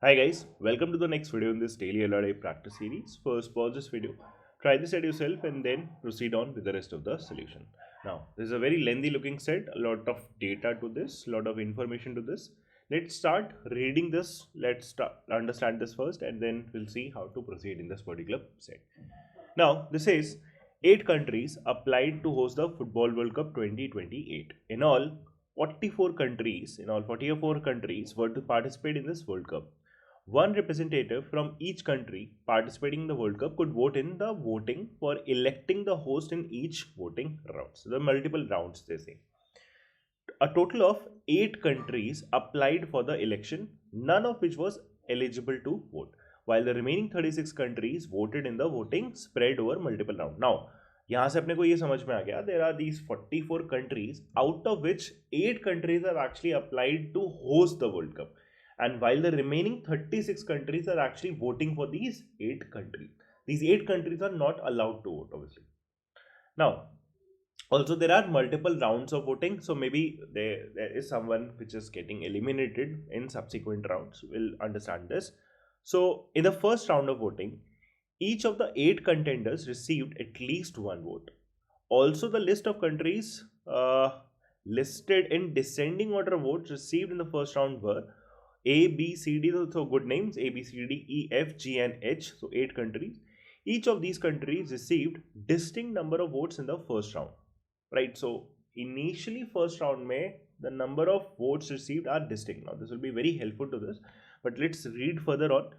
Hi guys, welcome to the next video in this daily LRA practice series. First pause this video, try this at yourself and then proceed on with the rest of the solution. Now, this is a very lengthy looking set, a lot of data to this, a lot of information to this. Let's start reading this, let's start, understand this first and then we'll see how to proceed in this particular set. Now, this says 8 countries applied to host the Football World Cup 2028. In all, 44 countries were to participate in this World Cup. One representative from each country participating in the World Cup could vote in the voting for electing the host in each voting round. So, the multiple rounds they say. A total of 8 countries applied for the election, none of which was eligible to vote, while the remaining 36 countries voted in the voting spread over multiple rounds. Now, यहाँ से अपने को ये समझ में आ गया there are these 44 countries out of which 8 countries have actually applied to host the World Cup, and while the remaining 36 countries are actually voting for these 8 countries. These 8 countries are not allowed to vote, obviously. Now, also there are multiple rounds of voting, so maybe there is someone which is getting eliminated in subsequent rounds. We'll understand this. So in the first round of voting, each of the 8 contenders received at least one vote. Also, the list of countries listed in descending order of votes received in the first round were A, B, C, D, so good names, A, B, C, D, E, F, G, and H, so 8 countries. Each of these countries received distinct number of votes in the first round, right? So initially first round may the number of votes received are distinct. Now this will be very helpful to this, but let's read further on.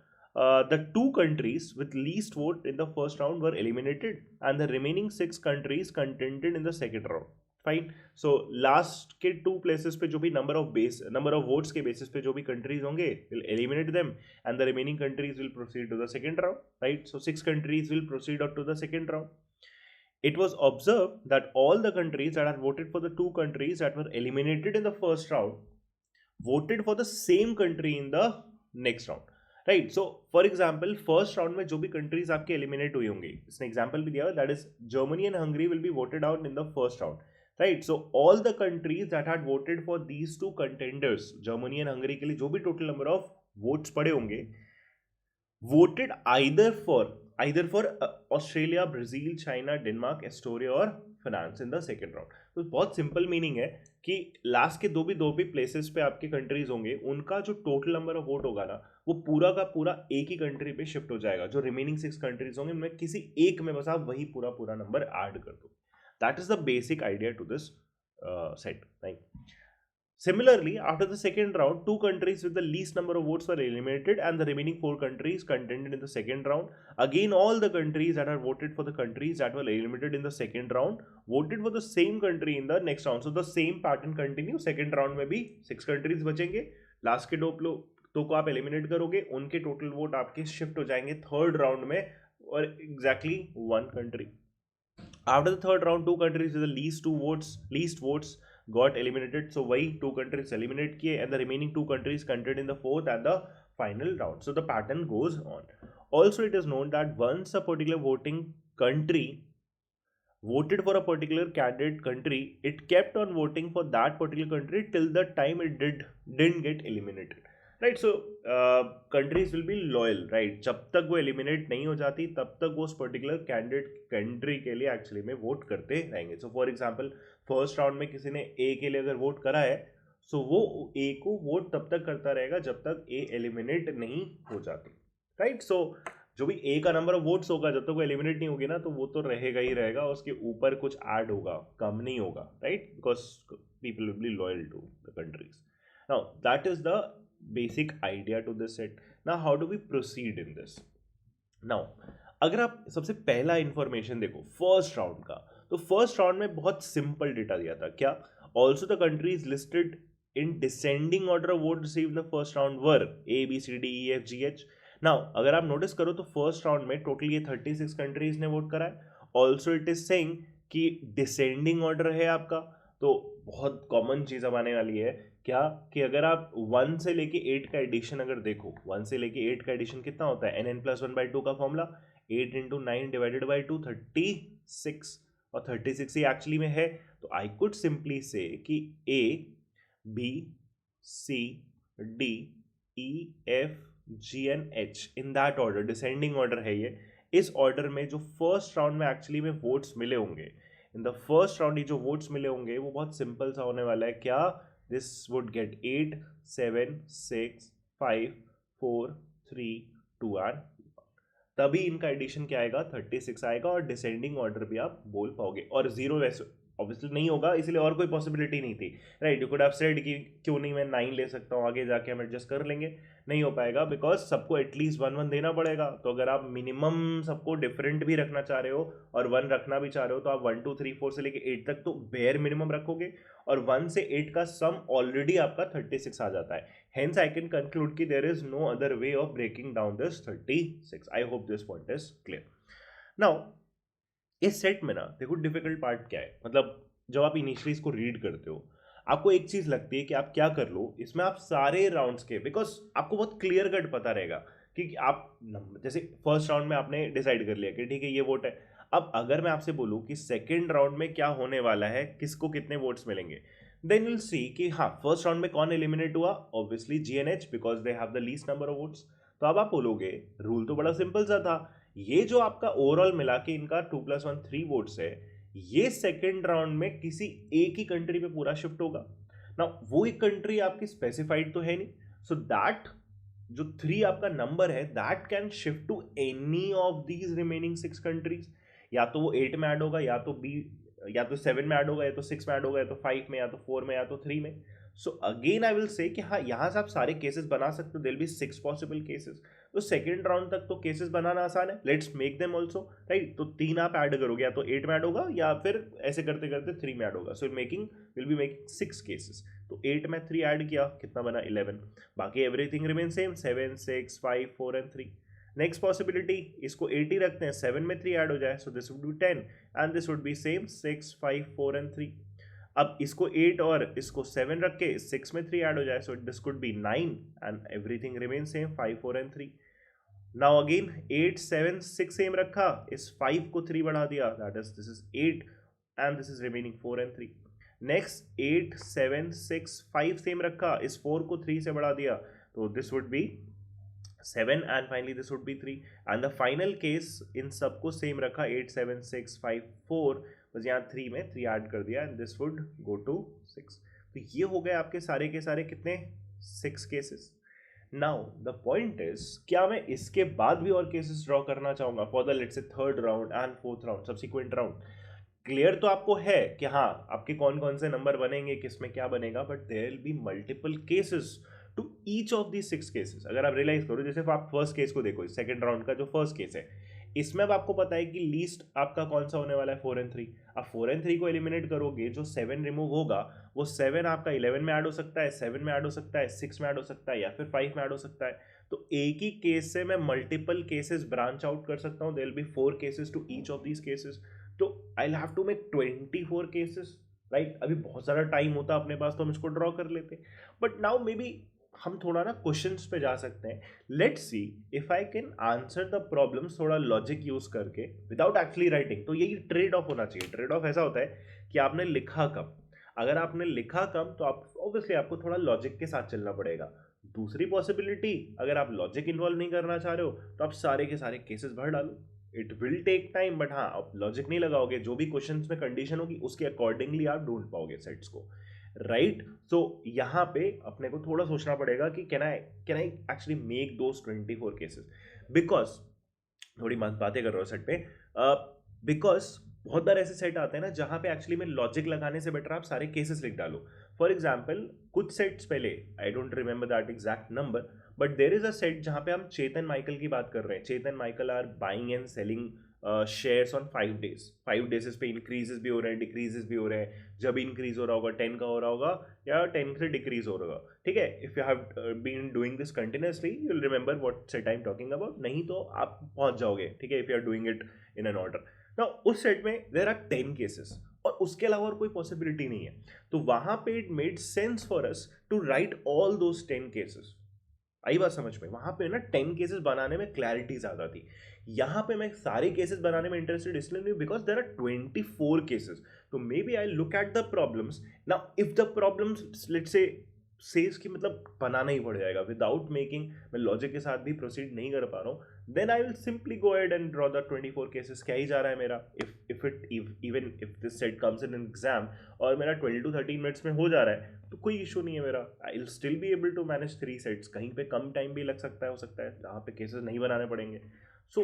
The 2 countries with least vote in the first round were eliminated and the remaining 6 countries contended in the second round. Fine so last के 2 places पे जो भी number of votes के basis पे जो भी countries होंगे will eliminate them and the remaining countries will proceed to the second round, right? So 6 countries will proceed up to the second round. It was observed that all the countries that had voted for the 2 countries that were eliminated in the first round voted for the same country in the next round, right? So for example first round में जो भी countries आपके eliminate हुई होंगी, इसने example भी दिया, that is Germany and Hungary will be voted out in the first round, right? So all the countries that had voted for these 2 contenders, Germany and Hungary के लिए जो भी टोटल नंबर ऑफ वोट्स पड़े होंगे, voted either for Australia, Brazil, China, Denmark, Estonia और France in the second round. तो बहुत simple meaning है कि लास्ट के दो भी प्लेसेस पे आपके कंट्रीज होंगे, उनका जो टोटल नंबर ऑफ वोट होगा ना, वो पूरा का पूरा एक ही कंट्री पे शिफ्ट हो जाएगा. जो रिमेनिंग 6 कंट्रीज होंगे उनमें किसी एक में बस आप वही पूरा नंबर ऐड कर दो. That is the basic idea to this set, right? Similarly, after the second round, 2 countries with the least number of votes were eliminated and the remaining 4 countries contended in the second round. Again, all the countries that had voted for the countries that were eliminated in the second round voted for the same country in the next round. So the same pattern continues. Second round में भी 6 countries बचेंगे. Last के दो को आप eliminate करोगे, उनके total vote आपके shift हो जाएंगे third round में और exactly one country. After the third round, 2 countries with the least votes got eliminated. So why 2 countries eliminate kiye and the remaining 2 countries contended in the fourth and the final round. So the pattern goes on. Also, it is known that once a particular voting country voted for a particular candidate country, it kept on voting for that particular country till the time it didn't get eliminated, right? So countries will be loyal, right? जब तक वो eliminate नहीं हो जाती तब तक वो उस पर्टिकुलर कैंडिडेट कंट्री के लिए एक्चुअली में वोट करते रहेंगे. So for example first round में किसी ने ए के लिए अगर वोट करा है, सो वो ए को वोट तब तक करता रहेगा जब तक ए एलिमिनेट नहीं हो जाती, राइट? सो जो भी ए का नंबर ऑफ वोट्स होगा जब तक वो एलिमिनेट नहीं होगी ना, तो वो तो रहेगा ही रहेगा, उसके ऊपर कुछ ऐड होगा, कम नहीं होगा, right? Because people will be loyal to the countries. Now that is the basic idea to this set. Now how do we proceed in this? Now अगर आप सबसे पहला इंफॉर्मेशन देखो फर्स्ट राउंड का, तो फर्स्ट राउंड में बहुत simple data दिया था. क्या? Also the countries listed in descending order of vote receive the first round were A B C D E F G H. Now अगर आप नोटिस करो तो फर्स्ट राउंड में टोटल ये 36 कंट्रीज ने वोट करा है. ऑल्सो इट इज सेइंग कि डिसेंडिंग ऑर्डर है आपका, तो बहुत कॉमन चीज़ अब आने वाली है क्या कि अगर आप 1 से लेके 8 का एडिशन अगर देखो, 1 से लेके 8 का एडिशन कितना होता है? nn+1/2 का फॉर्मूला 8 इंटू 9 डिवाइडेड बाई 2 36, और 36 ही एक्चुअली में है. तो आई कुड सिंपली से कि A B C D E F G and H in that order, descending order है ये। इस ऑर्डर में जो फर्स्ट राउंड में एक्चुअली में वोट्स मिले होंगे, इन द फर्स्ट राउंड ये जो वोट्स मिले होंगे वो बहुत सिंपल सा होने वाला है। क्या? दिस वुड गेट 8 7 6 5 4 3 2 एंड तभी इनका एडिशन क्या आएगा? 36 आएगा और डिसेंडिंग ऑर्डर भी आप बोल पाओगे। और जीरो वैसे ऑब्वियसली नहीं होगा, इसलिए और कोई पॉसिबिलिटी नहीं थी, right. You could have said कि क्यों नहीं मैं 9 ले सकता हूँ, आगे जाके हम एडजस्ट कर लेंगे। नहीं हो पाएगा बिकॉज सबको एटलीस्ट 1 1 देना पड़ेगा। तो अगर आप मिनिमम सबको डिफरेंट भी रखना चाह रहे हो और 1 रखना भी चाह रहे हो तो आप 1 2 3 4 से लेके 8 तक तो बेयर मिनिमम रखोगे, और 1 से 8 का सम ऑलरेडी आपका 36 आ जाता है। Hence, I can conclude कि there is no other way of breaking down this 36. I hope this point is clear. Now, इस सेट में ना देखो डिफिकल्ट पार्ट क्या है, मतलब जब आप इनिशियली इसको रीड करते हो आपको एक चीज लगती है कि आप क्या कर लो इसमें, आप सारे राउंड्स के, बिकॉज आपको बहुत क्लियर कट पता रहेगा कि आप जैसे फर्स्ट राउंड में आपने डिसाइड कर लिया कि ठीक है ये वोट है। अब अगर मैं आपसे बोलूँ कि सेकेंड राउंड में क्या होने वाला है, किसको कितने वोट्स मिलेंगे, देन विल सी कि हाँ फर्स्ट राउंड में कौन एलिमिनेट हुआ, obviously GNH because they have the least number of votes. तो अब आप बोलोगे रूल तो बड़ा सिंपल सा था, ये जो आपका ओवरऑल मिला के इनका 2 + 1 3 वोट्स है, ये सेकेंड राउंड में किसी एक ही कंट्री पे पूरा शिफ्ट होगा ना। वो एक कंट्री आपकी स्पेसिफाइड तो है नहीं, सो दैट जो 3 आपका नंबर है that can shift to any of these remaining 6 countries. या तो वो 8 में ऐड होगा, या तो बी, या तो 7 में ऐड होगा, या तो 6 में ऐड होगा, या तो 5 में, या तो 4 में, या तो 3 में। So again I will say कि हाँ यहाँ से आप सारे केसेस बना सकते हो, देयर बी 6 पॉसिबल केसेस। तो सेकंड राउंड तक तो केसेस बनाना आसान है, let's make them also, right. तो 3 आप ऐड करोगे, या तो 8 में ऐड होगा या फिर ऐसे करते करते 3 में ऐड होगा। So making will be making 6 cases. तो 8 में 3 ऐड किया, कितना बना? 11। बाकी everything remain same, 7 6 5 4 and 3। Next possibility, इसको 80 रखते हैं, 7 में 3 ऐड हो जाए, so this would be 10 and this would be same 6 5 4 and 3। अब इसको 8 और इसको 7 रख के 6 में 3 ऐड हो जाए, so this could be 9 and everything remain same 5 4 and 3। Now again 8 7 6 same रखा, इस 5 को 3 बढ़ा दिया, that is this is 8 and this is remaining 4 and 3। Next 8 7 6 5 same रखा, इस 4 को 3 से बढ़ा दिया, तो this would be 7 and finally this would be 3 and the final case इन सबको सेम रखा, 8 7 6 5 4, बस यहाँ 3 में 3 ऐड कर दिया and this would go to 6। तो ये हो गए आपके सारे के सारे कितने? 6 cases. Now the point is, क्या मैं इसके बाद भी और केसेस ड्रॉ करना चाहूंगा for the let's say third round and fourth round, subsequent round? Clear तो आपको है कि हाँ आपके कौन कौन से नंबर बनेंगे, किसमें क्या बनेगा, but there will be multiple cases to each of the 6 cases. अगर आप रियलाइज करो, जैसे आप फर्स्ट केस को देखो, सेकंड राउंड का जो फर्स्ट केस है, इसमें अब आपको पता है कि लीस्ट आपका कौन सा होने वाला है? 4 and 3। अब 4 and 3 को एलिमिनेट करोगे, जो 7 रिमूव होगा वो 7 आपका 11 में ऐड हो सकता है, 7 में ऐड हो सकता है, 6 में ऐड हो सकता है, या फिर 5 में ऐड हो सकता है। तो एक ही केस से मैं मल्टीपल केसेस ब्रांच आउट कर सकता हूँ, there will be 4 cases to each of these cases. तो I will have to make 24 cases, right. अभी बहुत सारा टाइम होता अपने पास तो हम इसको ड्रॉ कर लेते, बट नाउ मे बी हम थोड़ा ना क्वेश्चंस पे जा सकते हैं। Let's see if I can answer the problems थोड़ा लॉजिक यूज करके विदाउट एक्चुअली राइटिंग। तो यही ट्रेड ऑफ होना चाहिए। ट्रेड ऑफ ऐसा होता है कि आपने लिखा कम, अगर आपने लिखा कम तो आप ऑब्वियसली आपको थोड़ा लॉजिक के साथ चलना पड़ेगा। दूसरी पॉसिबिलिटी, अगर आप लॉजिक इन्वॉल्व नहीं करना चाह रहे हो तो आप सारे के सारे केसेस भर डालो, it will take time, but हाँ आप लॉजिक नहीं लगाओगे, जो भी क्वेश्चंस में कंडीशन होगी उसके अकॉर्डिंगली आप ढूंढ पाओगे सेट्स को, राइट। सो यहाँ पे अपने को थोड़ा सोचना पड़ेगा कि can I actually make those 24 cases, because थोड़ी बातें कर रहा हूँ सेट पे, बिकॉज बहुत बार ऐसे सेट आते हैं ना जहाँ पे एक्चुअली में लॉजिक लगाने से बेटर आप सारे केसेस लिख डालो। फॉर एग्जाम्पल कुछ सेट्स पहले, I don't remember that exact number, but there is a set जहाँ पे हम चेतन माइकल की बात कर रहे हैं। Chetan Michael are buying and selling shares on 5 days। 5 days पे इंक्रीजेस भी हो रहे हैं, डिक्रीजेस भी हो रहे हैं। जब इंक्रीज हो रहा होगा 10 का हो रहा होगा, या 10 से डिक्रीज हो रहा होगा, ठीक है। If you have been doing this continuously you will remember what set I am talking about, नहीं तो आप पहुंच जाओगे, ठीक है, if you are doing it in an order. Now उस सेट में देयर आर 10 केसेस और उसके अलावा और कोई पॉसिबिलिटी नहीं है, तो वहां पे it made sense for us to write all those 10 cases. आई बात समझ में? वहां पे ना 10 केसेस बनाने में क्लैरिटी ज्यादा थी। यहाँ पे मैं सारे केसेस बनाने में इंटरेस्टेड इसलिए नहीं, बिकॉज देयर आर 24 केसेस। तो maybe I look at the problems now, if the problems let's say says कि मतलब बनाना ही पड़ जाएगा विदाउट मेकिंग, मैं लॉजिक के साथ भी प्रोसीड नहीं कर पा रहा हूँ, then I will simply go ahead and draw the 24 cases. क्या ही जा रहा है मेरा, even if this set comes in exam और मेरा 12 to 13 मिनट्स में हो जा रहा है तो कोई इशू नहीं है मेरा, I will still be able to manage 3 sets. कहीं पे कम टाइम भी लग सकता है, हो सकता है जहाँ पे केसेस नहीं बनाने पड़ेंगे। सो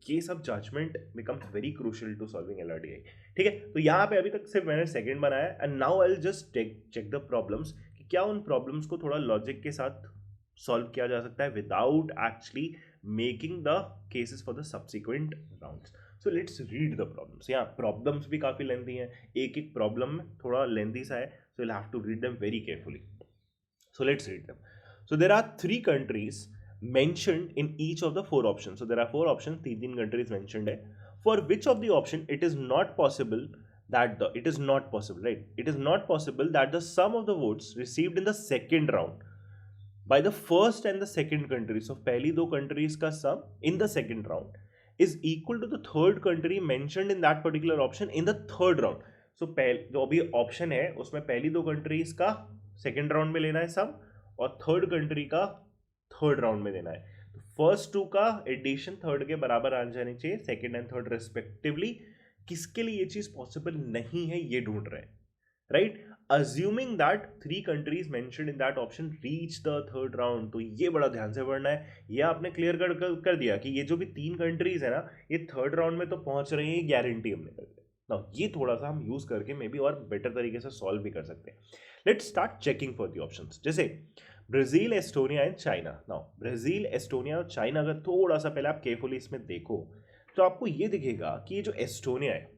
ये सब judgment becomes very crucial to solving LRDI। ठीक है, तो यहाँ पे अभी तक सिर्फ मैंने सेकंड बनाया and now I will just check the problems कि क्या उन प्रॉब्लम्स को थोड़ा लॉजिक के साथ सॉल्व किया जा सकता है without actually making the cases for the subsequent rounds. So let's read the problems. यहाँ प्रॉब्लम्स भी काफ़ी लेंथी हैं, एक एक प्रॉब्लम में थोड़ा लेंथी सा है, सो you'll have to read them very carefully. So let's read them. So there are 3 countries mentioned in each of the 4 options. So there are 4 options, 3 countries mentioned है. For which of the option it is not possible that it is not possible, right? It is not possible that the sum of the votes received in the second round by the first and the second countries, so पहली 2 countries का sum in the second round is equal to the third country mentioned in that particular option in the third round. So जो अभी option है उसमें पहली 2 countries का second round में लेना है सम और थर्ड कंट्री का थर्ड राउंड में देना है। तो फर्स्ट 2 का एडिशन थर्ड के बराबर आ जानी चाहिए, सेकेंड एंड थर्ड रेस्पेक्टिवली। किसके लिए ये चीज पॉसिबल नहीं है ये ढूंढ रहे हैं, right? Assuming that 3 countries mentioned in that option reach the third round, तो ये बड़ा ध्यान से पढ़ना है। ये आपने क्लियर कर दिया कि ये जो भी 3 कंट्रीज है ना ये थर्ड राउंड में तो पहुंच रही है, गारंटी हमने कर दी ना। ये थोड़ा सा हम यूज करके मे बी और बेटर तरीके से सॉल्व भी कर सकते हैं। Let's start checking for the options. जैसे Brazil, Estonia and China. Now Brazil, Estonia और चाइना अगर थोड़ा सा पहले आप केयरफुली इसमें देखो तो आपको ये दिखेगा कि ये जो एस्टोनिया है,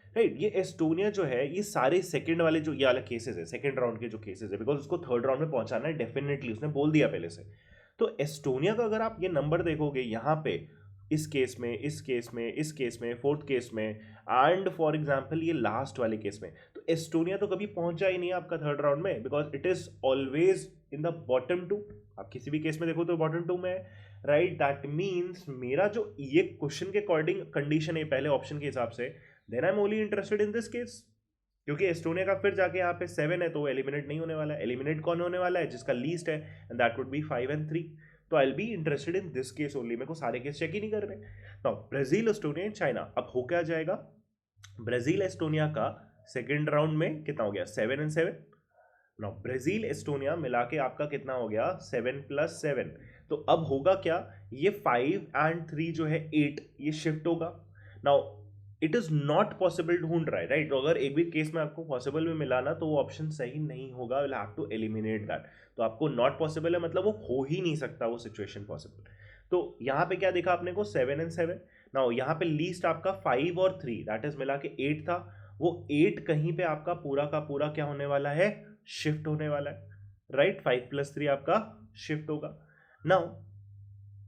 राइट, ये एस्टोनिया जो है ये सारे सेकंड वाले जो ये वाले केसेस है, सेकंड राउंड के जो केसेस है, बिकॉज उसको थर्ड राउंड में पहुंचाना है डेफिनेटली, उसने बोल दिया पहले से। तो एस्टोनिया का अगर आप ये नंबर देखोगे यहाँ पे इस केस में, इस केस में, इस केस में, फोर्थ केस में एंड फॉर एग्जाम्पल ये लास्ट वाले केस में, तो एस्टोनिया तो कभी पहुंचा ही नहीं है आपका थर्ड राउंड में, because it is always in the bottom 2। आप किसी भी केस में देखो तो बॉटम 2 में है, राइट? दैट मीन्स मेरा जो ये क्वेश्चन के अकॉर्डिंग कंडीशन है पहले ऑप्शन के हिसाब से, then I am only interested in this case, क्योंकि एस्टोनिया का फिर जाके यहाँ पे 7 है तो वो एलिमिनेट नहीं होने वाला है। एलिमिनेट कौन होने वाला है? जिसका लीस्ट है, and that would be 5 and 3। तो I will be interested in this case only, मेरे को सारे केस चेक ही नहीं कर रहे। Now Brazil, Estonia and China, अब हो क्या जाएगा? ब्राजील एस्टोनिया का सेकेंड राउंड में कितना हो गया? 7 and 7। नाउ ब्राजील एस्टोनिया मिला के आपका कितना हो गया? 7 + 7। तो अब होगा क्या? ये 5 and 3 जो है 8, ये शिफ्ट होगा। Now it is not possible ढूंढ रहा है, राइट? तो अगर एक भी केस में आपको पॉसिबल भी मिला ना तो वो ऑप्शन सही नहीं होगा, will have to eliminate that. तो आपको नॉट पॉसिबल है मतलब वो हो ही नहीं सकता वो सिचुएशन पॉसिबल। तो यहाँ पे क्या देखा आपने को? 7 and 7। नाउ यहाँ पे लीस्ट आपका 5 और 3 दैट इज मिला के 8 था, वो 8 कहीं पे आपका पूरा का पूरा क्या होने वाला है? शिफ्ट होने वाला है, राइट? 5 + 3 आपका शिफ्ट होगा। नाउ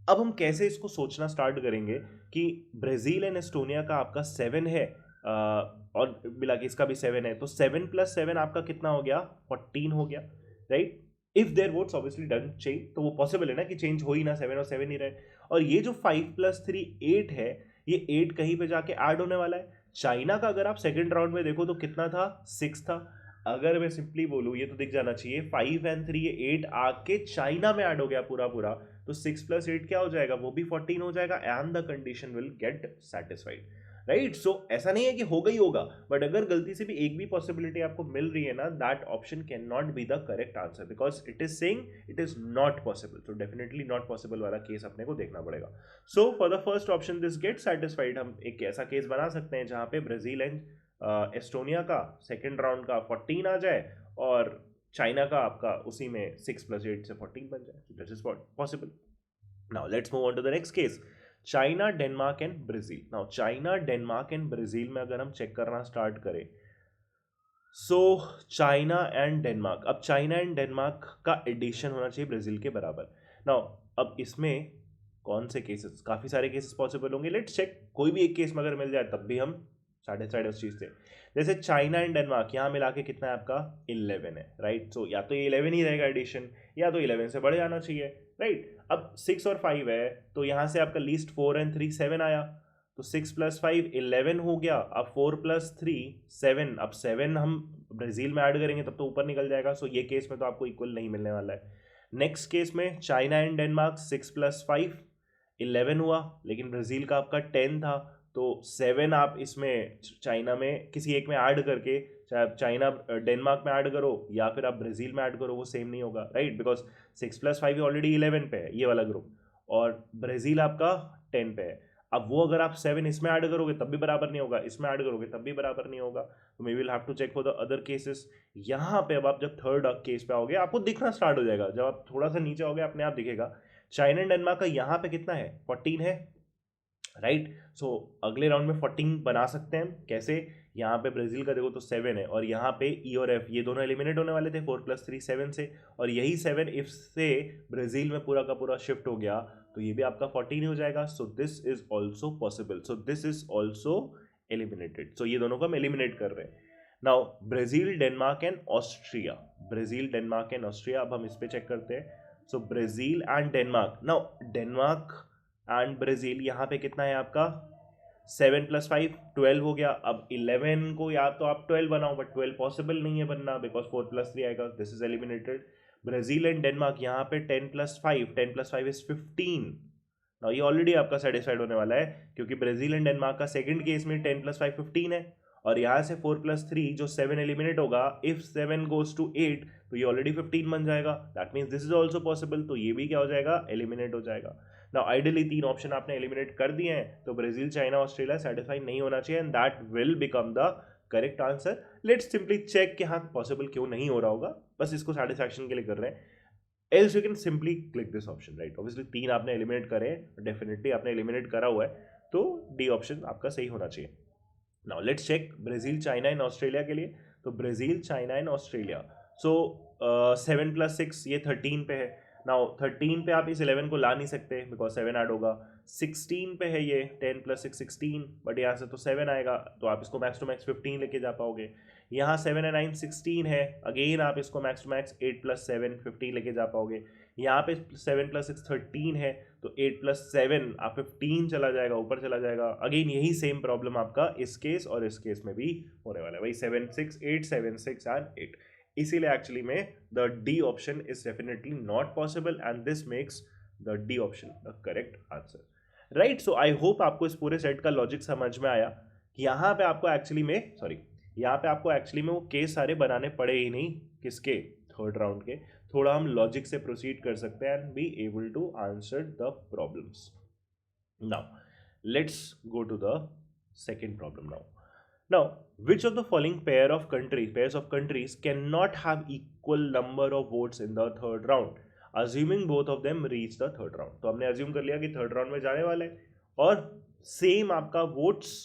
अब हम कैसे इसको सोचना स्टार्ट करेंगे कि ब्राजील एंड एस्टोनिया का आपका 7 है और मिला के इसका भी 7 है, तो 7 + 7 आपका कितना हो गया? 14 हो गया, right? If there votes obviously done change, तो वो पॉसिबल है ना कि चेंज हो ही ना, 7 और 7 ही रहे। और ये जो 5 + 3 8 है, ये 8 कहीं पे जाके ऐड होने वाला है। चाइना का अगर आप सेकेंड राउंड में देखो तो कितना था? 6 था। अगर मैं सिंपली बोलूँ ये तो दिख जाना चाहिए, 5 and 3 ये 8 आके चाइना में ऐड हो गया पूरा पूरा, तो 6 + 8 क्या हो जाएगा? वो भी 14 हो जाएगा and the condition will get satisfied, right? So ऐसा नहीं है कि होगा ही होगा, बट अगर गलती से भी एक भी पॉसिबिलिटी आपको मिल रही है ना, that option can not be the correct answer because it is saying it is not possible. तो डेफिनेटली नॉट पॉसिबल वाला केस अपने को देखना पड़ेगा। So for the first option this gate satisfied. हम एक ऐसा केस बना सकते हैं जहां पे ब्राजील एंड एस्टोनिया का सेकेंड राउंड का 14 आ जाए और चाइना का आपका उसी में 6 + 8 से 14 बन जाए। So this is possible. Now let's move on to the next case. China, Denmark and Brazil. Now China, Denmark and Brazil में अगर हम चेक करना स्टार्ट करें, सो चाइना एंड डेनमार्क, अब चाइना एंड डेनमार्क का एडिशन होना चाहिए Brazil के बराबर। नाउ अब इसमें कौन से केसेस? काफी सारे केसेस पॉसिबल होंगे, लेट्स चेक। कोई भी एक केस में अगर मिल जाए तब भी हम साढ़े उस चीज से। जैसे चाइना एंड डेनमार्क यहाँ मिला के कितना है आपका? 11 है, राइट? सो या तो ये 11 ही रहेगा एडिशन, या तो 11 से बढ़ जाना चाहिए, राइट? अब 6 और 5 है तो यहाँ से आपका लीस्ट 4 and 3 7 आया, तो 6+5 11 हो गया। अब 4+3 7, अब 7 हम ब्राज़ील में ऐड करेंगे तब तो ऊपर निकल जाएगा, सो ये केस में तो आपको इक्वल नहीं मिलने वाला है। नेक्स्ट केस में चाइना एंड डेनमार्क 6+5 11 हुआ, लेकिन ब्राज़ील का आपका 10 था, तो 7 आप इसमें चाइना में किसी एक में ऐड करके, चाहे आप चाइना डेनमार्क में ऐड करो या फिर आप ब्राज़ील में ऐड करो, वो सेम नहीं होगा, राइट, बिकॉज 6+5 ऑलरेडी 11 पे है ये वाला ग्रुप, और ब्राज़ील आपका 10 पे है। अब वो अगर आप 7 इसमें ऐड करोगे तब भी बराबर नहीं होगा, इसमें ऐड करोगे तब भी बराबर नहीं होगा, तो may will have to check for the other cases. यहाँ पे अब आप जब थर्ड केस पे आओगे आपको दिखना स्टार्ट हो जाएगा, जब आप थोड़ा सा नीचे आओगे अपने आप दिखेगा चाइना एंड डेनमार्क का यहाँ पे कितना है 14 है, राइट। सो अगले राउंड में 14 बना सकते हैं हम कैसे, यहाँ पे ब्राज़ील का देखो तो 7 है, और यहाँ पे ई और एफ ये दोनों एलिमिनेट होने वाले थे 4+3 7 से, और यही 7 इफ से ब्राज़ील में पूरा का पूरा शिफ्ट हो गया तो ये भी आपका 14 हो जाएगा। So this is also possible, so this is also eliminated, so ये दोनों को हम एलिमिनेट कर रहे हैं। Now Brazil Denmark and Austria, Brazil Denmark and Austria, अब हम इस पे चेक करते हैं। So Brazil and Denmark, now Denmark and Brazil यहाँ पे कितना है आपका 7+5 12 हो गया। अब 11 को या तो आप 12 बनाओ, बट 12 पॉसिबल नहीं है बनना बिकॉज 4+3 आएगा, this is eliminated. Brazil and Denmark यहाँ पे 10+5 इज 15, नाउ ये ऑलरेडी आपका सेटिस्फाइड होने वाला है क्योंकि ब्राज़ील एंड डेनमार्क का सेकंड केस में 10+5 15 है, और यहाँ से 4+3 जो 7 एलिमिनेट होगा, इफ 7 गोज टू 8 तो ये ऑलरेडी 15 बन जाएगा, that means this is also possible, तो ये भी क्या हो जाएगा एलिमिनेट हो जाएगा। नाउ आइडियली 3 ऑप्शन आपने एलिमिनेट कर दिए हैं, तो ब्राज़ील चाइना ऑस्ट्रेलिया सेटिस्फाई नहीं होना चाहिए, and that will become the correct answer. Let's simply check कि हाँ पॉसिबल क्यों नहीं हो रहा होगा, बस इसको सेटिस्फैक्शन के लिए कर रहे हैं, else you can simply click this option, right. Obviously 3 आपने एलिमिनेट करे हैं, डेफिनेटली आपने एलिमिनेट करा हुआ है, तो डी ऑप्शन आपका सही होना चाहिए। Now let's check Brazil China and Australia के लिए, तो Brazil China and Australia, so 7+6 ये 13 पे है। नाउ 13 पे आप इस 11 को ला नहीं सकते बिकॉज 7 ऐड होगा। 16 पे है ये 10+6 16, बट यहाँ से तो 7 आएगा, तो आप इसको मैक्स टू मैक्स 15 लेके जा पाओगे। यहाँ 7 और 9 16 है, अगेन आप इसको मैक्स टू मैक्स 8+7 15 लेके जा पाओगे। यहाँ पे 7+6 13 है, तो 8+7 आप 15 चला जाएगा, ऊपर चला जाएगा। अगेन यही सेम प्रॉब्लम आपका इस केस और इस केस में भी होने वाला है, वही 7 6 8 7 6 एंड 8। इसीलिए एक्चुअली में the D option is definitely not possible, and this makes the D option the correct answer, right. So I hope आपको इस पूरे सेट का लॉजिक समझ में आया कि यहाँ पे आपको एक्चुअली में वो केस सारे बनाने पड़े ही नहीं, किसके थर्ड राउंड के, थोड़ा हम लॉजिक से प्रोसीड कर सकते हैं and be able to answer the problems. Now let's go to the second problem. Now, which of the following pairs of countries cannot have equal number of votes in the third round, assuming both of them reach the third round? तो हमने assume कर लिया कि third round में जाने वाले हैं और सेम आपका वोट्स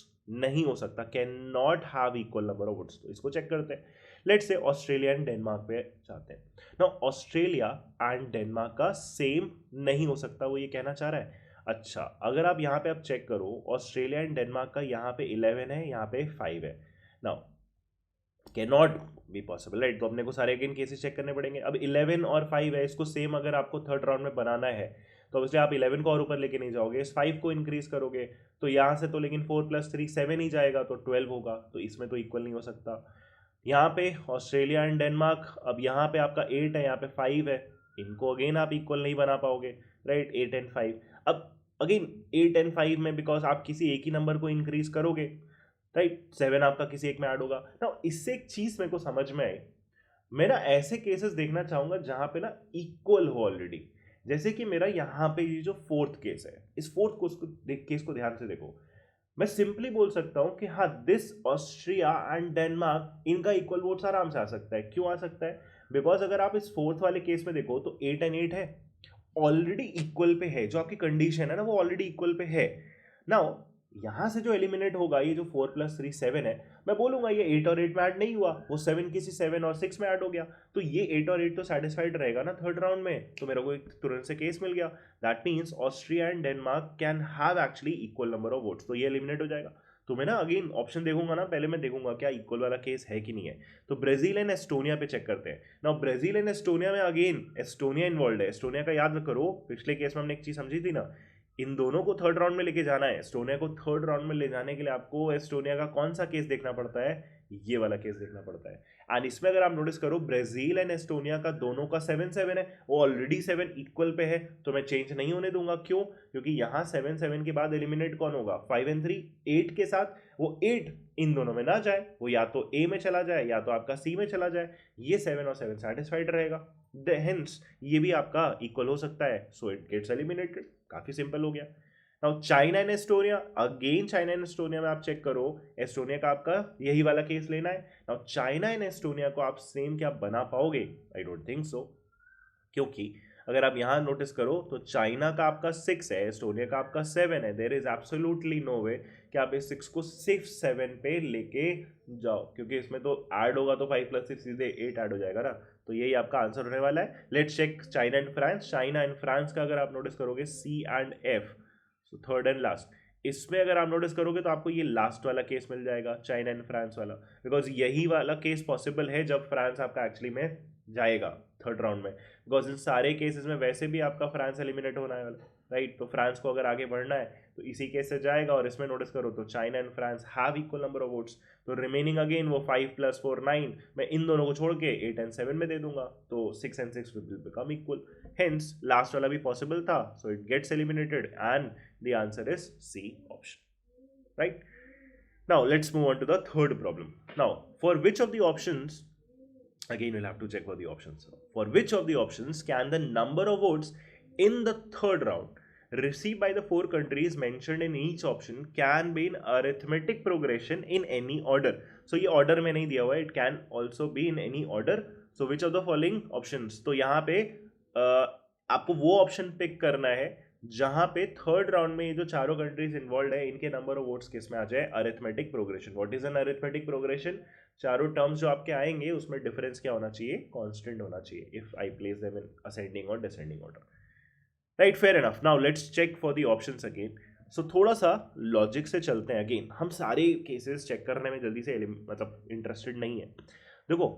नहीं हो सकता, can not have equal number of votes. तो इसको चेक करते हैं। Let's say Australia and Denmark पे जाते हैं। नाउ ऑस्ट्रेलिया एंड डेनमार्क का सेम नहीं हो सकता, वो ये कहना चाह रहा है। अच्छा, अगर आप यहाँ पे आप चेक करो, ऑस्ट्रेलिया एंड डेनमार्क का यहाँ पे 11 है, यहाँ पे 5 है। Now can not be possible, right. तो अपने को सारे अगेन केसेस चेक करने पड़ेंगे। अब 11 और 5 है, इसको सेम अगर आपको थर्ड राउंड में बनाना है तो ऑब्वियसली आप 11 को और ऊपर लेके नहीं जाओगे, इस 5 को इंक्रीज करोगे, तो यहाँ से तो लेकिन 4+3 7 ही जाएगा, तो 12 होगा, तो इसमें तो इक्वल नहीं हो सकता। यहाँ पे ऑस्ट्रेलिया एंड डेनमार्क, अब यहाँ पे आपका 8 है, यहाँ पे 5 है, इनको अगेन आप इक्वल नहीं बना पाओगे, राइट। 8 एंड 5, अब अगेन 8 एंड 5 में बिकॉज आप किसी एक ही नंबर को इंक्रीज करोगे, राइट। 7 आपका किसी एक में ऐड होगा ना। इससे एक चीज मेरे को समझ में आई, मैं ना ऐसे केसेस देखना चाहूंगा जहां पे ना इक्वल हो ऑलरेडी, जैसे कि मेरा यहाँ पे ये जो फोर्थ केस है, इस फोर्थ केस को ध्यान से देखो। मैं सिंपली बोल सकता हूं कि हाँ दिस ऑस्ट्रिया एंड डेनमार्क, इनका इक्वल वोट्स आराम से आ सकता है। क्यों आ सकता है? बिकॉज अगर आप इस फोर्थ वाले केस में देखो तो 8 एंड 8 है, ऑलरेडी इक्वल पे है, जो आपकी कंडीशन है ना वो ऑलरेडी इक्वल पे है। नाउ यहां से जो एलिमिनेट होगा, ये जो 4+3 7 है, मैं बोलूंगा ये 8 और 8 में ऐड नहीं हुआ, वो 7 किसी 7 और 6 में ऐड हो गया, तो ये 8 और 8 तो सेटिस्फाइड रहेगा ना थर्ड राउंड में, तो मेरे को एक तुरंत से केस मिल गया। That means Austria and Denmark can have actually equal number of votes, तो ये एलिमिनेट हो जाएगा। तो मैं ना अगेन ऑप्शन देखूंगा ना, पहले मैं देखूंगा क्या इक्वल वाला केस है कि नहीं है। तो ब्राजील एंड एस्टोनिया पे चेक करते हैं। नाउ ब्राजील एंड एस्टोनिया में अगेन एस्टोनिया इन्वॉल्व है। एस्टोनिया का याद करो, पिछले केस में हमने एक चीज समझी थी ना इन दोनों को थर्ड राउंड में लेके जाना है, एस्टोनिया को थर्ड राउंड में ले जाने के लिए आपको एस्टोनिया का कौन सा केस देखना पड़ता है, ये वाला केस देखना पड़ता है। एंड इसमें अगर आप नोटिस करो ब्राजील एंड एस्टोनिया का दोनों का 7-7 है, वो ऑलरेडी 7 इक्वल पे है, तो मैं चेंज नहीं होने दूंगा। क्यों? क्योंकि यहाँ 7-7 के बाद एलिमिनेट कौन होगा, 5 and 3, 8 के साथ, वो 8 इन दोनों में ना जाए, वो या तो ए में चला जाए या तो आपका सी में चला जाए, ये 7 और 7 सेटिस्फाइड रहेगा, हेंस ये भी आपका इक्वल हो सकता है, सो इट गेट्स एलिमिनेटेड। काफी सिंपल हो गया। Now China and Estonia, again China and Estonia में आप चेक करो, एस्टोनिया का आपका यही वाला केस लेना है। नाउ चाइना एंड एस्टोनिया को आप सेम क्या बना पाओगे, आई डोंट थिंक सो, क्योंकि अगर आप यहां नोटिस करो तो चाइना का आपका 6 है, एस्टोनिया का आपका 7 है, there is absolutely no way कि आप इस 6 को सिर्फ 7 पे लेके जाओ, क्योंकि इसमें तो ऐड होगा तो 5 + 6 सीधे 8 ऐड हो जाएगा ना, तो यही आपका आंसर होने वाला है। Let's check China and France. China and France का अगर आप नोटिस करोगे C and F, so third and last, इसमें अगर आप नोटिस करोगे तो आपको ये लास्ट वाला केस मिल जाएगा, चाइना एंड फ्रांस वाला, बिकॉज यही वाला केस पॉसिबल है जब फ्रांस आपका एक्चुअली में जाएगा थर्ड राउंड में, बिकॉज इन सारे केसेस में वैसे भी आपका फ्रांस एलिमिनेट होना है वाला, राइट। तो फ्रांस को अगर आगे बढ़ना है तो इसी केस से जाएगा, और इसमें नोटिस करो तो China and France have equal number of votes, तो रिमेनिंग अगेन वो 5 + 4 9, मैं इन दोनों को छोड़ के 8 and 7 में दे दूंगा, तो 6 and 6 will become equal, hence last वाला भी पॉसिबल था, so it gets eliminated and the answer is C option, right? Now let's move on to the third problem. Now, for which of the options, again we'll have to check for the options. For which of the options can the number of votes in the third round received by the 4 countries mentioned in each option can be in arithmetic progression in any order? So ये order में नहीं दिया हुआ है, it can also be in any order. So which of the following options? तो यहाँ पे आपको वो ऑप्शन पिक करना है जहां पे थर्ड राउंड में ये जो चारों कंट्रीज इन्वॉल्व है इनके नंबर ऑफ वोट्स किस में आ जाए, arithmetic progression. What is an arithmetic progression? चारों टर्म्स जो आपके आएंगे उसमें डिफरेंस क्या होना चाहिए, कांस्टेंट होना चाहिए, if I place them in ascending और descending order, right. Fair enough. Now let's check for the options again. So थोड़ा सा लॉजिक से चलते हैं अगेन, हम सारे केसेस चेक करने में जल्दी से मतलब इंटरेस्टेड नहीं है। देखो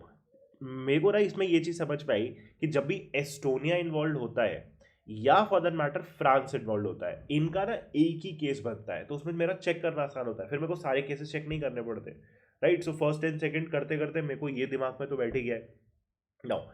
मेरे को ना इसमें ये चीज समझ में आई कि जब भी एस्टोनिया इन्वॉल्व होता है या for that matter France involve होता है, इनका ना एक ही केस बनता है, तो उसमें मेरा चेक करना आसान होता है, फिर मेरे को सारे केसेस चेक नहीं करने पड़ते, right. So first and second करते करते मेरे को ये दिमाग में तो बैठ ही गया है। नाउ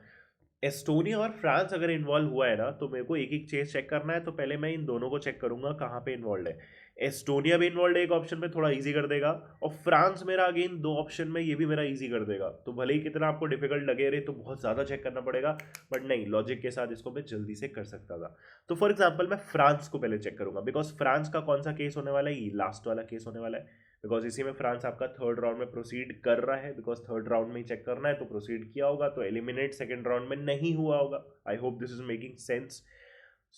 एस्टोनिया और फ्रांस अगर इन्वॉल्व हुआ है ना, तो मेरे को एक एक चीज चेक करना है, तो पहले मैं इन दोनों को चेक करूंगा कहाँ पे इन्वॉल्व है। एस्टोनिया भी इन्वॉल्व है एक ऑप्शन में, थोड़ा इजी कर देगा, और फ्रांस मेरा अगेन 2 ऑप्शन में, ये भी मेरा इजी कर देगा। तो भले ही कितना आपको डिफिकल्ट लगे रहे तो बहुत ज़्यादा चेक करना पड़ेगा, बट नहीं, लॉजिक के साथ इसको मैं जल्दी से कर सकता था। तो फॉर एग्जाम्पल मैं फ्रांस को पहले चेक करूंगा, बिकॉज फ्रांस का कौन सा केस होने वाला है, ये लास्ट वाला केस होने वाला है, बिकॉज इसी में फ्रांस आपका थर्ड राउंड में प्रोसीड कर रहा है, बिकॉज थर्ड राउंड में ही चेक करना है, तो प्रोसीड किया होगा, तो एलिमिनेट सेकंड राउंड में नहीं हुआ होगा। I hope this is making sense.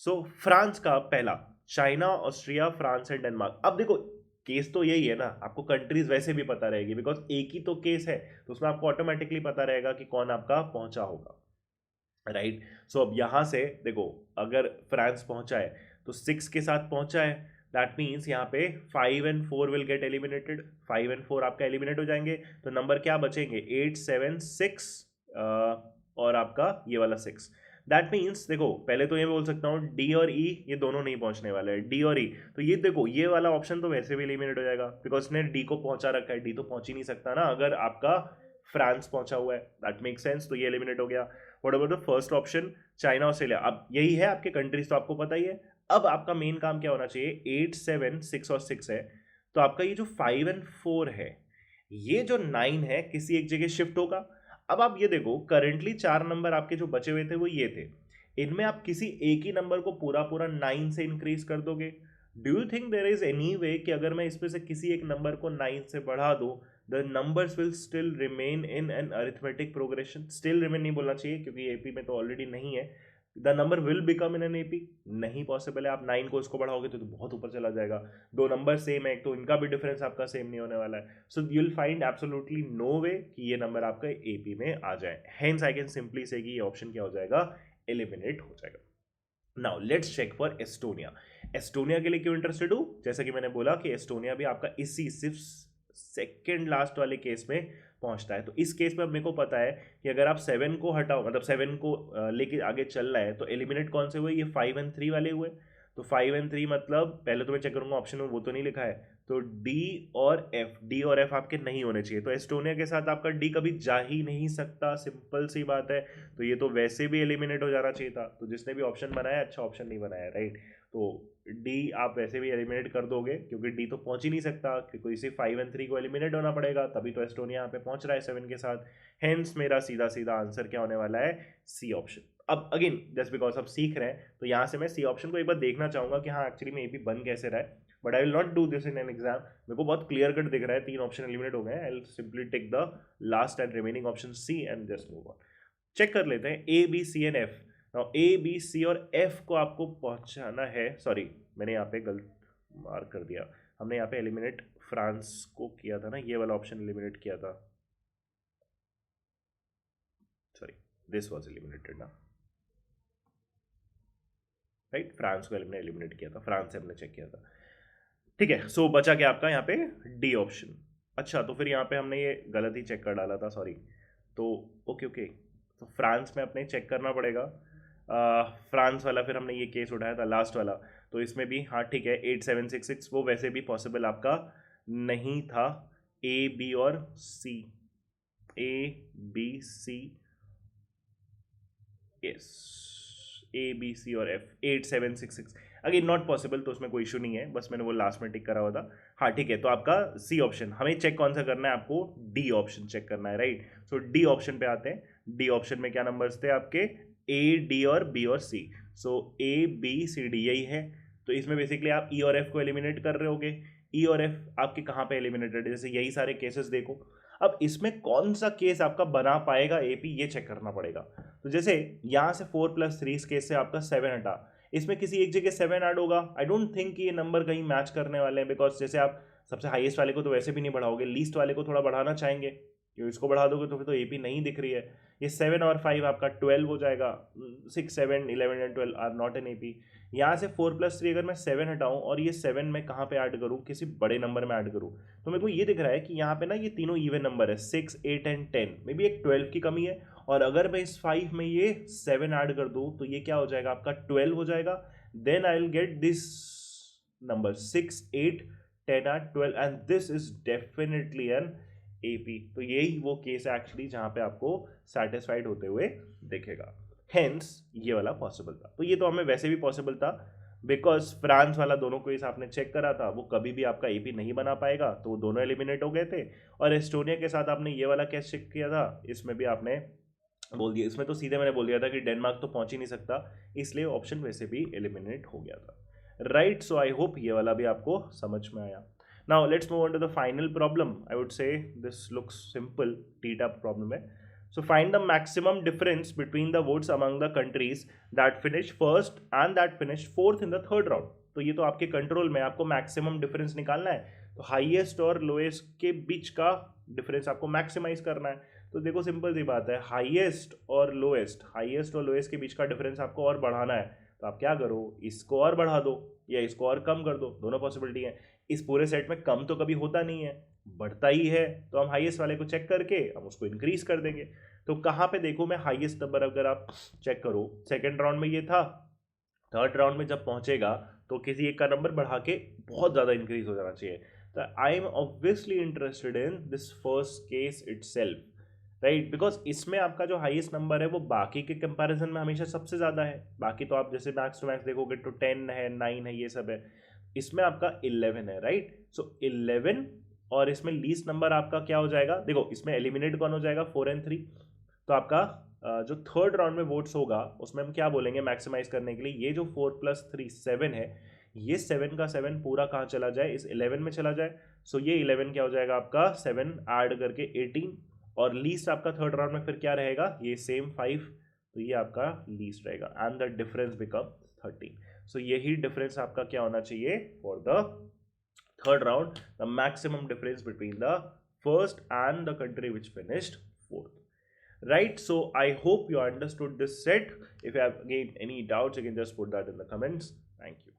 So France का पहला, China, Austria, France and Denmark. अब देखो केस तो यही है ना, आपको कंट्रीज वैसे भी पता रहेगी, बिकॉज एक ही तो केस है, तो उसमें आपको ऑटोमेटिकली पता रहेगा कि कौन आपका पहुंचा होगा, राइट। सो अब यहां से देखो, अगर फ्रांस पहुंचा है तो 6 के साथ पहुंचा है, दैट मीन्स यहाँ पे 5 and 4 will get eliminated, 5 and 4 आपका एलिमिनेट हो जाएंगे, तो नंबर क्या बचेंगे, 8 7 6 और आपका ये वाला 6। दैट मीन्स देखो पहले तो ये बोल सकता हूँ डी और ई ये दोनों नहीं पहुंचने वाले हैं, डी और ई, तो ये देखो ये वाला ऑप्शन तो वैसे भी एलिमिनेट हो जाएगा, बिकॉज इसने डी को पहुंचा रखा है, डी तो पहुंच ही नहीं सकता ना अगर आपका फ्रांस पहुंचा हुआ है, दैट मेक सेंस, तो ये एलिमिनेट हो गया। What about the first option, China, Australia, अब यही है आपके कंट्रीज तो आपको पता ही है। अब आपका मेन काम क्या होना चाहिए, 8 7 6 और 6 है, तो आपका ये जो 5 and 4 है, ये जो 9 है किसी एक जगह शिफ्ट होगा। अब आप ये देखो करंटली 4 नंबर आपके जो बचे हुए थे वो ये थे, इनमें आप किसी एक ही नंबर को पूरा पूरा 9 से इंक्रीज कर दोगे। Do you think there is any way कि अगर मैं इसमें से किसी एक नंबर को 9 से बढ़ा दूं, the numbers will still remain in an arithmetic progression? Still remain नहीं बोलना चाहिए क्योंकि एपी में तो ऑलरेडी नहीं है, the number will become in an AP, नहीं पॉसिबल है। आप 9 को इसको बढ़ाओगे तो बहुत ऊपर चला जाएगा, 2 नंबर सेम है तो इनका भी डिफरेंस आपका सेम नहीं होने वाला है, so you will find absolutely no way कि ये नंबर आपका एपी में आ जाए, hence I can simply say कि ये ऑप्शन क्या हो जाएगा, एलिमिनेट हो जाएगा। Now let's check for Estonia. Estonia के लिए क्यों इंटरेस्टेड हूं, जैसा कि मैंने बोला कि एस्टोनिया भी आपका इसी सिर्फ सेकेंड लास्ट वाले केस में पहुंचता है, तो इस केस में अब मेरे को पता है कि अगर आप 7 को हटाओ, मतलब 7 को लेके आगे चल रहा है, तो एलिमिनेट कौन से हुए, ये 5 and 3 वाले हुए, तो 5 and 3 मतलब पहले तो मैं चेक करूंगा ऑप्शन में वो तो नहीं लिखा है, तो डी और एफ आपके नहीं होने चाहिए, तो एस्टोनिया के साथ आपका डी कभी जा ही नहीं सकता, सिंपल सी बात है। तो ये तो वैसे भी एलिमिनेट हो जाना चाहिए था, तो जिसने भी ऑप्शन बनाया अच्छा ऑप्शन नहीं बनाया, राइट। तो डी आप वैसे भी एलिमिनेट कर दोगे क्योंकि डी तो पहुंच ही नहीं सकता, क्योंकि इसे 5 and 3 को एलिमिनेट होना पड़ेगा, तभी तो एस्टोनिया यहाँ पे पहुंच रहा है 7 के साथ। हेंस मेरा सीधा सीधा आंसर क्या होने वाला है, सी ऑप्शन। अब अगेन जस्ट बिकॉज आप सीख रहे हैं तो यहाँ से मैं सी ऑप्शन को एक बार देखना चाहूंगा कि हाँ एक्चुअली में ए पी बन कैसे रहा है, but I will not do this in an exam. मेरे को बहुत क्लियर कट दिख रहा है 3 ऑप्शन एलिमिनेट हो गए हैं, I will simply take the last and remaining option C and just move on. Check कर लेते हैं A B C and F. Now A B C और एफ को आपको पहुंचाना है, सॉरी मैंने यहाँ पे गलत मार्क कर दिया, हमने यहाँ पे एलिमिनेट फ्रांस को किया था ना, ये वाला ऑप्शन एलिमिनेट किया था, सॉरी दिस वाज एलिमिनेटेड ना, राइट, फ्रांस को एलिमिनेट किया था, फ्रांस से हमने चेक किया था, ठीक है। सो बचा क्या आपका यहाँ पे डी ऑप्शन। अच्छा तो फिर यहाँ पे हमने ये गलत ही चेक कर डाला था, सॉरी, तो ओके ओके, तो फ्रांस में अपने चेक करना पड़ेगा, फ्रांस वाला फिर हमने ये केस उठाया था लास्ट वाला, तो इसमें भी हाँ ठीक है 8766 वो वैसे भी पॉसिबल आपका नहीं था, ए बी और C, A B C, yes A B C और एफ 8766 अगेन नॉट पॉसिबल, तो उसमें कोई इशू नहीं है, बस मैंने वो लास्ट में टिक करा हुआ था। हाँ ठीक है, तो आपका सी ऑप्शन, हमें चेक कौन सा करना है, आपको डी ऑप्शन चेक करना है, राइट। सो डी ऑप्शन पे आते हैं। डी ऑप्शन में क्या नंबर्स थे आपके, ए डी और बी और सी, सो ए बी सी डी यही है। तो इसमें बेसिकली आप ई और एफ को एलिमिनेट कर रहे होगे, ई और एफ आपके कहाँ पे एलिमिनेटेड है, जैसे यही सारे केसेस देखो। अब इसमें कौन सा केस आपका बना पाएगा एपी, ये चेक करना पड़ेगा। तो जैसे यहाँ से 4+3 इस केस से आपका 7 हटा, इसमें किसी एक जगह 7 ऐड होगा, आई डोंट थिंक कि ये नंबर कहीं मैच करने वाले हैं, बिकॉज जैसे आप सबसे हाईएस्ट वाले को तो वैसे भी नहीं बढ़ाओगे, लीस्ट वाले को थोड़ा बढ़ाना चाहेंगे, क्योंकि इसको बढ़ा दोगे तो फिर तो एपी नहीं दिख रही है। ये 7 और 5 आपका 12 हो जाएगा, 6 7 11 and 12 are not an AP. यहाँ से 4+3 अगर मैं 7 हटाऊँ और ये 7 मैं कहाँ पे ऐड करूँ, किसी बड़े नंबर में ऐड करूँ, तो मेरे को ये दिख रहा है कि यहाँ पे ना ये तीनों इवन नंबर है, 6 8 एंड 10, मे बी एक 12 की कमी है, और अगर मैं इस 5 में ये 7 ऐड कर दूँ तो ये क्या हो जाएगा आपका 12 हो जाएगा, then I will get this number 6 8 10 and 12 and this is definitely an AP. तो यही वो केस है एक्चुअली जहाँ पे आपको सेटिस्फाइड होते हुए दिखेगा, हेंस ये वाला पॉसिबल था। तो ये तो हमें वैसे भी पॉसिबल था, बिकॉज फ्रांस वाला दोनों को आपने चेक करा था, वो कभी भी आपका एपी नहीं बना पाएगा, तो वो दोनों एलिमिनेट हो गए थे। और एस्टोनिया के साथ आपने ये वाला केस चेक किया था, इसमें भी आपने बोल दिया, इसमें तो सीधे मैंने बोल दिया था कि डेनमार्क तो पहुंच ही नहीं सकता, इसलिए ऑप्शन वैसे भी एलिमिनेट हो गया था, राइट। सो आई होप ये वाला भी आपको समझ में आया। Now let's move on to the final problem. I would say this looks simple, T-tap problem है। So find the maximum difference between the votes among the countries that finished first and that finished fourth in the third round. तो ये तो आपके control में, आपको maximum difference निकालना है, तो हाईएस्ट और लोएस्ट के बीच का डिफरेंस आपको मैक्सिमाइज करना है। तो देखो सिंपल सी बात है, हाईएस्ट और लोएस्ट के बीच का डिफरेंस आपको और बढ़ाना है, तो आप क्या करो, इसको और बढ़ा दो या इसको और कम कर दो, दोनों पॉसिबिलिटी है। इस पूरे सेट में कम तो कभी होता नहीं है, बढ़ता ही है, तो हम हाईएस्ट वाले को चेक करके हम उसको इंक्रीज कर देंगे। तो कहाँ पे देखो मैं हाईएस्ट नंबर, अगर आप चेक करो सेकेंड राउंड में ये था, थर्ड राउंड में जब पहुंचेगा तो किसी एक का नंबर बढ़ा के बहुत ज़्यादा इंक्रीज हो जाना चाहिए। तो I am obviously interested in this first case itself, right, because इसमें आपका जो हाईएस्ट नंबर है वो बाकी के कंपैरिजन में हमेशा सबसे ज़्यादा है। बाकी तो आप जैसे मैक्स टू मैक्स देखोगे तो 10 है, 9 है, ये सब है, इसमें आपका 11 है, राइट। सो 11, और इसमें लीस्ट नंबर आपका क्या हो जाएगा, देखो इसमें एलिमिनेट कौन हो जाएगा, 4 and 3, तो आपका जो थर्ड राउंड में वोट्स होगा उसमें हम क्या बोलेंगे मैक्सिमाइज करने के लिए, ये जो 4+3 7 है, ये 7 का 7 पूरा कहाँ चला जाए, इस 11 में चला जाए। सो ये 11 क्या हो जाएगा आपका 7 ऐड करके 18, और लीस्ट आपका थर्ड राउंड में फिर क्या रहेगा, ये सेम 5, तो ये आपका लीस्ट रहेगा एंड द डिफरेंस बिकम 13। सो यही डिफरेंस आपका क्या होना चाहिए for the third round, the maximum difference between the first and the country which finished fourth, right? So I hope you understood this set. If you have again any doubts, you can just put that in the comments. Thank you.